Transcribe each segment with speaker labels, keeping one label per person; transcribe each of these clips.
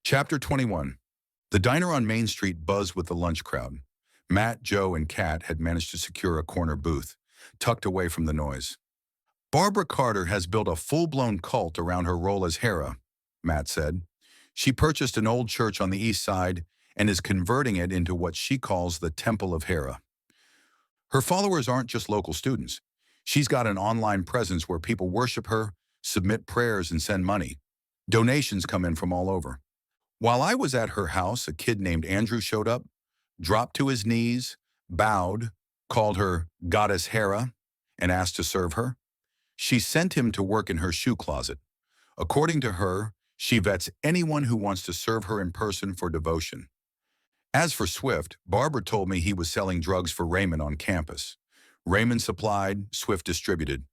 Speaker 1: Chapter 21. The diner on Main Street buzzed with the lunch crowd. Matt, Joe, and Kat had managed to secure a corner booth, tucked away from the noise. Barbara Carter has built a full-blown cult around her role as Hera, Matt said. She purchased an old church on the east side and is converting it into what she calls the Temple of Hera. Her followers aren't just local students. She's got an online presence where people worship her, submit prayers, and send money. Donations come in from all over. While I was at her house, a kid named Andrew showed up, dropped to his knees, bowed, called her Goddess Hera, and asked to serve her. She sent him to work in her shoe closet. According to her, she vets anyone who wants to serve her in person for devotion. As for Swift, Barbara told me he was selling drugs for Raymond on campus. Raymond supplied, Swift distributed.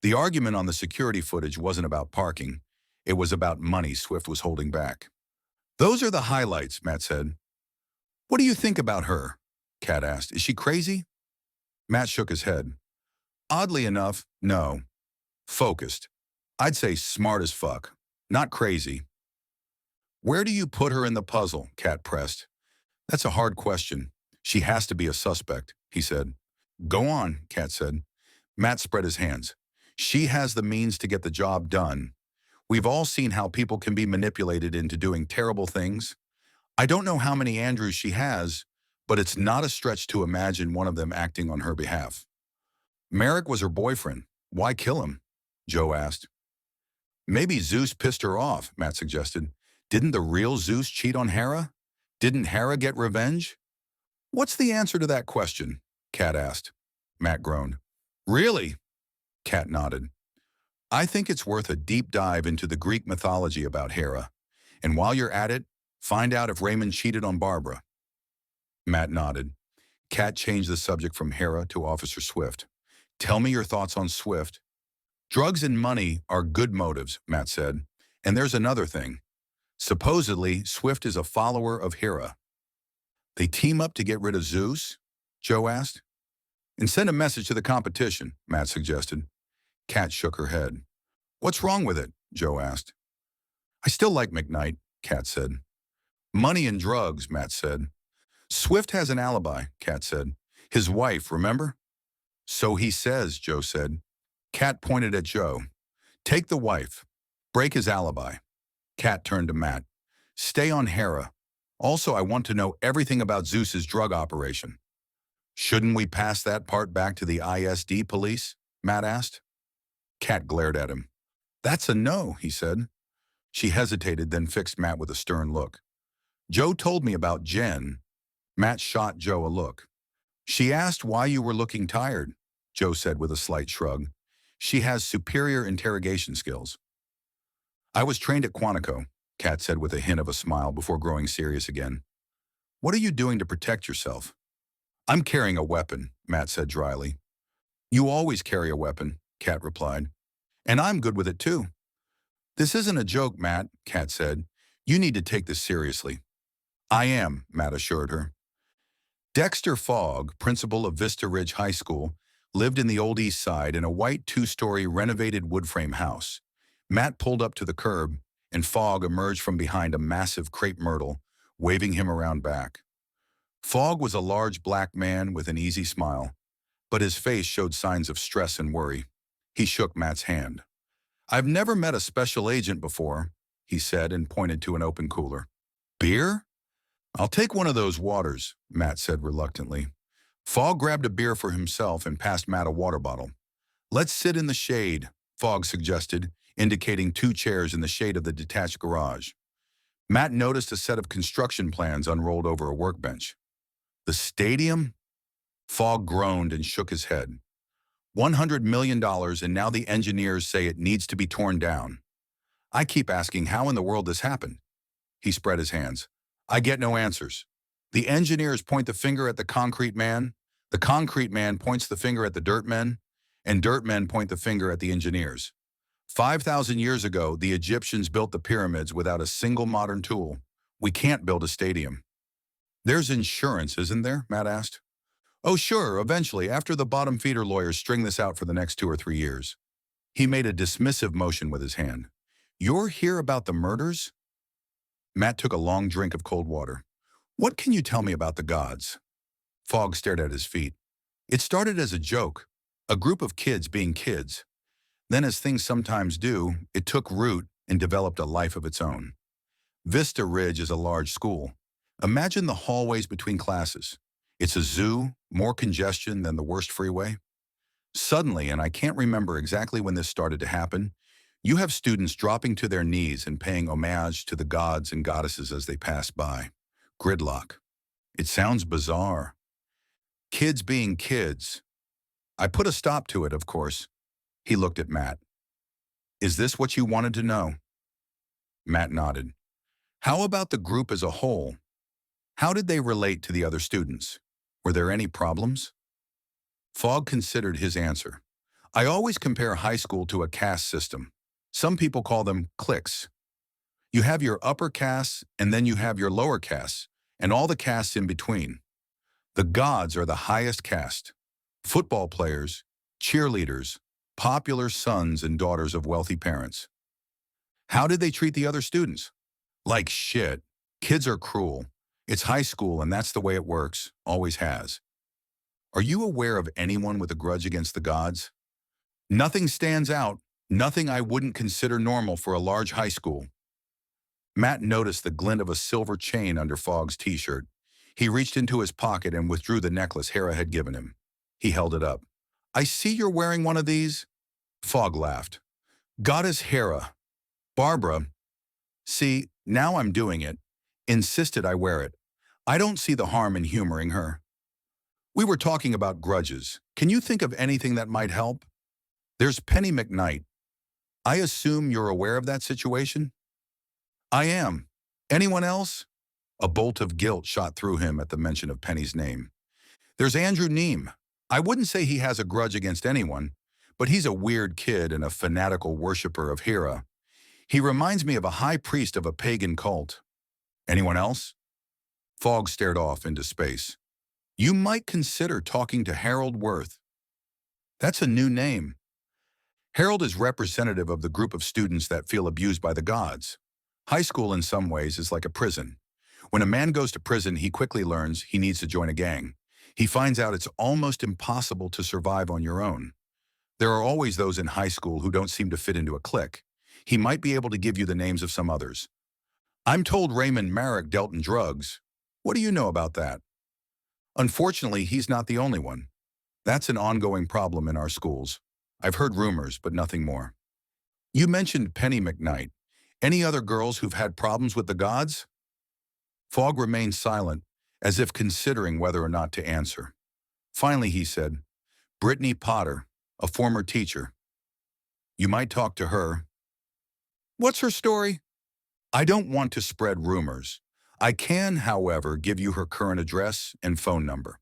Speaker 1: The argument on the security footage wasn't about parking. It was about money Swift was holding back. Those are the highlights, Matt said. What do you think about her? Kat asked. Is she crazy? Matt shook his head. Oddly enough, no. Focused. I'd say smart as fuck. Not crazy. Where do you put her in the puzzle? Kat pressed. That's a hard question. She has to be a suspect, he said. Go on, Kat said. Matt spread his hands. She has the means to get the job done. We've all seen how people can be manipulated into doing terrible things. I don't know how many Andrews she has, but it's not a stretch to imagine one of them acting on her behalf. Merrick was her boyfriend. Why kill him? Joe asked. Maybe Zeus pissed her off, Matt suggested. Didn't the real Zeus cheat on Hera? Didn't Hera get revenge? What's the answer to that question? Kat asked. Matt groaned. Really? Kat nodded. I think it's worth a deep dive into the Greek mythology about Hera. And while you're at it, find out if Raymond cheated on Barbara. Matt nodded. Kat changed the subject from Hera to Officer Swift. Tell me your thoughts on Swift. Drugs and money are good motives, Matt said. And there's another thing. Supposedly, Swift is a follower of Hera. They team up to get rid of Zeus? Joe asked. And send a message to the competition, Matt suggested. Kat shook her head. What's wrong with it? Joe asked. I still like McKnight, Kat said. Money and drugs, Matt said. Swift has an alibi, Kat said. His wife, remember? So he says, Joe said. Kat pointed at Joe. Take the wife. Break his alibi. Kat turned to Matt. Stay on Hera. Also, I want to know everything about Zeus's drug operation. Shouldn't we pass that part back to the ISD police? Matt asked. Kat glared at him. That's a no, he said. She hesitated, then fixed Matt with a stern look. Joe told me about Jen. Matt shot Joe a look. She asked why you were looking tired, Joe said with a slight shrug. She has superior interrogation skills. I was trained at Quantico, Kat said with a hint of a smile before growing serious again. What are you doing to protect yourself? I'm carrying a weapon, Matt said dryly. You always carry a weapon, Kat replied. And I'm good with it too. This isn't a joke, Matt, Kat said. You need to take this seriously. I am, Matt assured her. Dexter Fogg, principal of Vista Ridge High School, lived in the Old East Side in a white two-story renovated wood-frame house. Matt pulled up to the curb, and Fogg emerged from behind a massive crepe myrtle, waving him around back. Fogg was a large black man with an easy smile, but his face showed signs of stress and worry. He shook Matt's hand. I've never met a special agent before, he said and pointed to an open cooler. Beer? I'll take one of those waters, Matt said reluctantly. Fogg grabbed a beer for himself and passed Matt a water bottle. Let's sit in the shade, Fogg suggested, indicating 2 chairs in the shade of the detached garage. Matt noticed a set of construction plans unrolled over a workbench. The stadium? Fogg groaned and shook his head. $100 million, and now the engineers say it needs to be torn down. I keep asking how in the world this happened. He spread his hands. I get no answers. The engineers point the finger at the concrete man points the finger at the dirt men, and dirt men point the finger at the engineers. 5,000 years ago, the Egyptians built the pyramids without a single modern tool. We can't build a stadium. There's insurance, isn't there? Matt asked. Oh, sure, eventually, after the bottom feeder lawyers string this out for the next 2 or 3 years. He made a dismissive motion with his hand. You're here about the murders? Matt took a long drink of cold water. What can you tell me about the gods? Fogg stared at his feet. It started as a joke, a group of kids being kids. Then, as things sometimes do, it took root and developed a life of its own. Vista Ridge is a large school. Imagine the hallways between classes. It's a zoo, more congestion than the worst freeway. Suddenly, and I can't remember exactly when this started to happen, you have students dropping to their knees and paying homage to the gods and goddesses as they pass by. Gridlock. It sounds bizarre. Kids being kids. I put a stop to it, of course. He looked at Matt. Is this what you wanted to know? Matt nodded. How about the group as a whole? How did they relate to the other students? Were there any problems? Fogg considered his answer. I always compare high school to a caste system. Some people call them cliques. You have your upper castes, and then you have your lower castes, and all the castes in between. The gods are the highest caste. Football players, cheerleaders, popular sons and daughters of wealthy parents. How did they treat the other students? Like shit. Kids are cruel. It's high school, and that's the way it works. Always has. Are you aware of anyone with a grudge against the gods? Nothing stands out. Nothing I wouldn't consider normal for a large high school. Matt noticed the glint of a silver chain under Fogg's t-shirt. He reached into his pocket and withdrew the necklace Hera had given him. He held it up. I see you're wearing one of these. Fogg laughed. Goddess Hera. Barbara. See, now I'm doing it. Insisted I wear it. I don't see the harm in humoring her. We were talking about grudges. Can you think of anything that might help? There's Penny McKnight. I assume you're aware of that situation? I am. Anyone else? A bolt of guilt shot through him at the mention of Penny's name. There's Andrew Neem. I wouldn't say he has a grudge against anyone, but he's a weird kid and a fanatical worshiper of Hera. He reminds me of a high priest of a pagan cult. Anyone else? Fogg stared off into space. You might consider talking to Harold Worth. That's a new name. Harold is representative of the group of students that feel abused by the gods. High school in some ways is like a prison. When a man goes to prison, he quickly learns he needs to join a gang. He finds out it's almost impossible to survive on your own. There are always those in high school who don't seem to fit into a clique. He might be able to give you the names of some others. I'm told Raymond Marek dealt in drugs. What do you know about that? Unfortunately, he's not the only one. That's an ongoing problem in our schools. I've heard rumors, but nothing more. You mentioned Penny McKnight. Any other girls who've had problems with the gods? Fogg remained silent, as if considering whether or not to answer. Finally, he said, Brittany Potter, a former teacher. You might talk to her. What's her story? I don't want to spread rumors. I can, however, give you her current address and phone number.